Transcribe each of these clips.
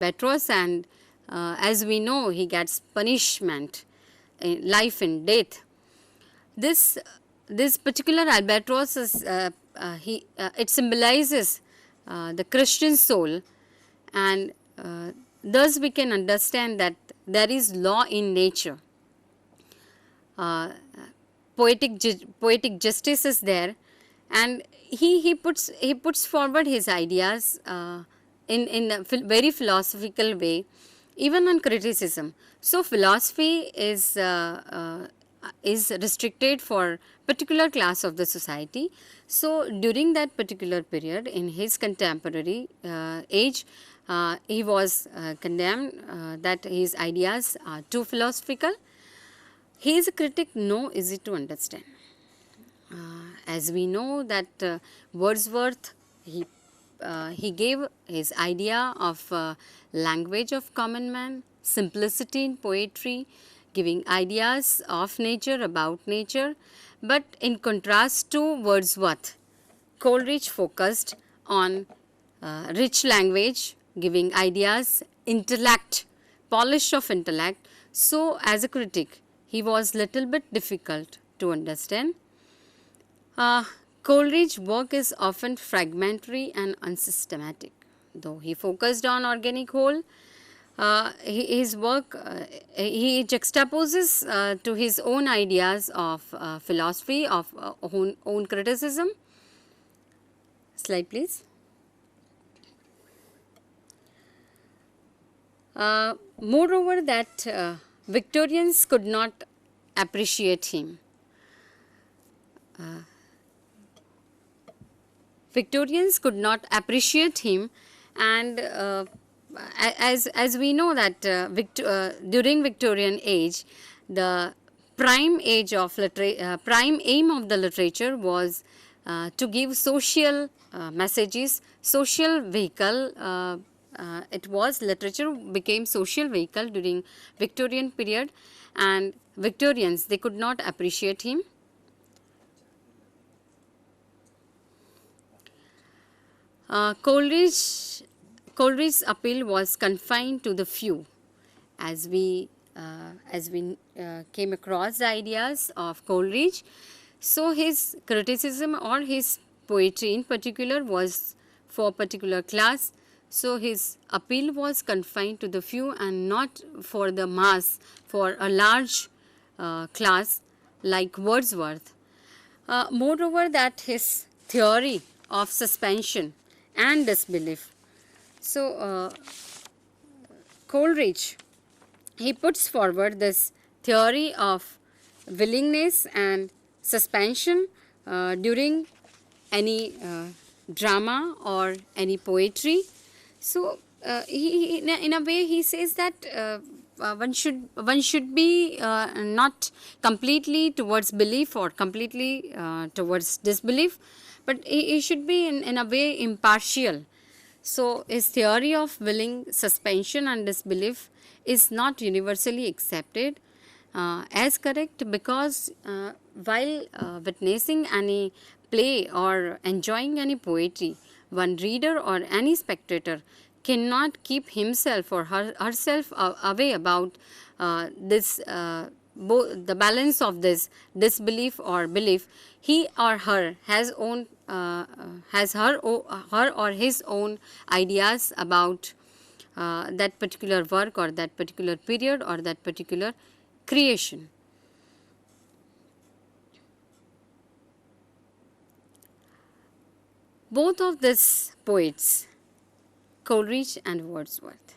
Albatross, and as we know, he gets punishment, life and death. This this particular albatross is it symbolizes the Christian soul, and thus we can understand that there is law in nature. Uh, poetic justice is there, and he puts forward his ideas in a very philosophical way, even on criticism. So philosophy is restricted for particular class of the society. So during that particular period in his contemporary age, he was condemned that his ideas are too philosophical. He is a critic, no easy to understand. As we know that Wordsworth, he gave his idea of language of common man, simplicity in poetry, giving ideas of nature about nature. But in contrast to Wordsworth, Coleridge focused on rich language, giving ideas, intellect, polish of intellect. So as a critic, he was little bit difficult to understand. Coleridge's work is often fragmentary and unsystematic. Though he focused on organic whole, his work he juxtaposes to his own ideas of philosophy, of own criticism. Slide please. Moreover, that Victorians could not appreciate him. Victorians could not appreciate him, and as we know that during Victorian age, the prime aim of the literature was to give social messages, social vehicle. It was literature became social vehicle during Victorian period, and Victorians, they could not appreciate him. Coleridge's appeal was confined to the few. As we came across the ideas of Coleridge, so his criticism or his poetry in particular was for particular class. So his appeal was confined to the few and not for the mass, for a large class like Wordsworth. Moreover, that his theory of suspension and disbelief. So Coleridge, he puts forward this theory of willingness and suspension during any drama or any poetry. So he in a way he says that one should be not completely towards belief or completely towards disbelief, but he should be in a way impartial. So his theory of willing suspension and disbelief is not universally accepted as correct, because while witnessing any play or enjoying any poetry, one reader or any spectator cannot keep himself or herself away about this the balance of this disbelief or belief. He or her has her or his own ideas about that particular work or that particular period or that particular creation. Both of these poets, Coleridge and Wordsworth,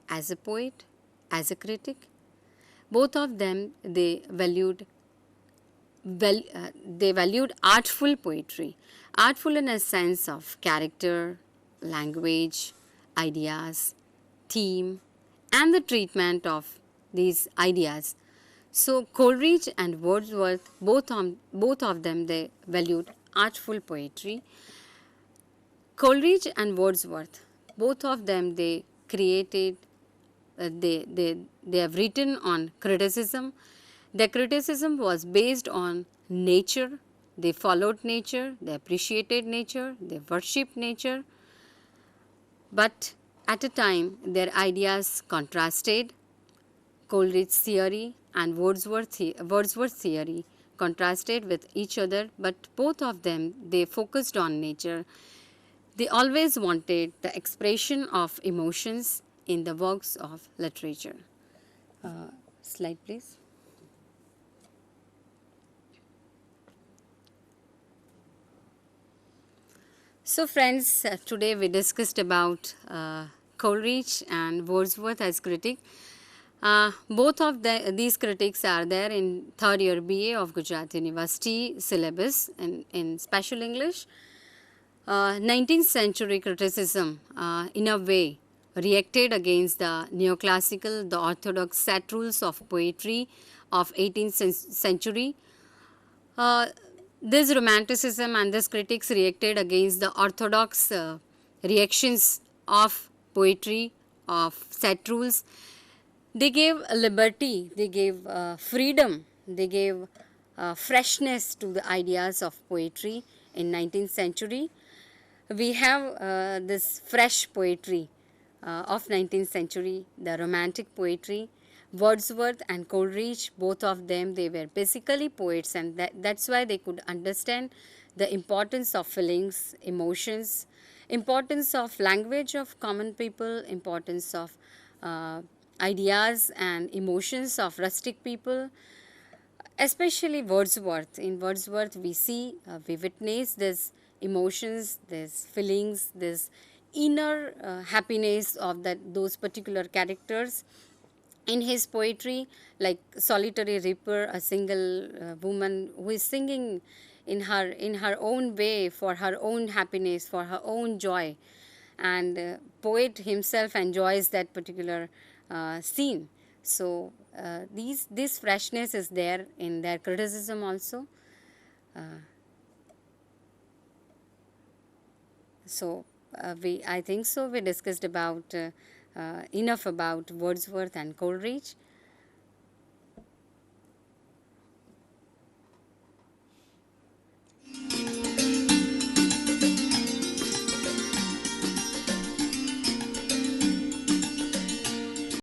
as a poet, as a critic, both of them they valued artful poetry, artful in a sense of character, language, ideas, theme, and the treatment of these ideas. So Coleridge and Wordsworth, both of them, they valued artful poetry. Coleridge and Wordsworth, both of them, they created, they have written on criticism. Their criticism was based on nature. They followed nature, they appreciated nature, they worshipped nature. But At a time, their ideas contrasted. Coleridge's theory and Wordsworth's theory contrasted with each other, but both of them, they focused on nature. They always wanted the expression of emotions in the works of literature. Slide, please. So friends, today we discussed about Coleridge and Wordsworth as critic. Both of these critics are there in third year BA of Gujarat University syllabus in special English. 19th century criticism in a way reacted against the neoclassical, the orthodox set rules of poetry of 18th century. Uh, this romanticism and this critics reacted against the orthodox reactions of poetry, of set rules. They gave liberty, they gave freedom, they gave freshness to the ideas of poetry in 19th century. We have this fresh poetry of 19th century, the romantic poetry. Wordsworth and Coleridge, both of them, they were basically poets, and that's why they could understand the importance of feelings, emotions, importance of language of common people, importance of ideas and emotions of rustic people, especially Wordsworth. In Wordsworth, we witness this emotions, this feelings, this inner happiness of those particular characters in his poetry, like Solitary Reaper, a single woman who is singing in her own way for her own happiness, for her own joy, and poet himself enjoys that particular scene. So this freshness is there in their criticism also. So I think so we discussed about enough about Wordsworth and Coleridge.